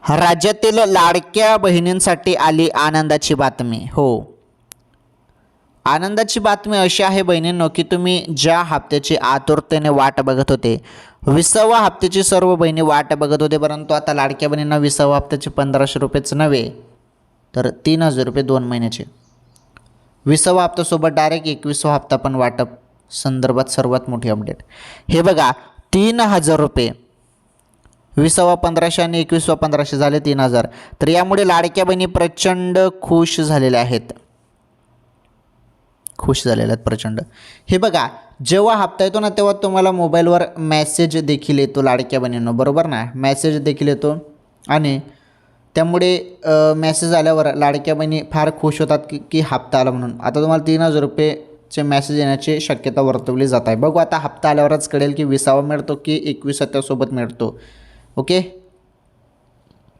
राज्यातील लाडक्या बहिणींसाठी आली आनंदाची बातमी. हो, आनंदाची बातमी अशी आहे बहिणींनो, की तुम्ही ज्या हप्त्याची आतुरतेने वाट बघत होते, 20व्या हप्त्याची सर्व बहिणी वाट बघत होते, परंतु आता लाडक्या बहिणींना 20व्या हप्त्याचे 1500 रुपयेच नव्हे तर 3000 रुपये 2 महिन्याचे. 20व्या हप्त्यासोबत डायरेक्ट 21वा हप्ता पण वाटप संदर्भात सर्वात मोठी अपडेट. हे बघा, 3000 रुपये 20वा 1500 आणि 21वा 1500 झाले 3000. तर यामुळे लाडक्या बहिणी प्रचंड खुश झालेल्या आहेत. खुश झालेल्या आहेत प्रचंड. हे बघा, जेव्हा हप्ता येतो ना तेव्हा तुम्हाला मोबाईलवर मेसेज देखील येतो लाडक्या बहिणींनो, बरोबर ना. मेसेज देखील येतो आणि त्यामुळे मेसेज आल्यावर लाडक्या बहिणी फार खुश होतात की हप्ता आला म्हणून. आता तुम्हाला 3000 रुपयेचे मेसेज येण्याची शक्यता वर्तवली जात आहे. बघू आता हप्ता आल्यावरच कळेल की 20वा मिळतो की 21 त्यासोबत मिळतो. ओके.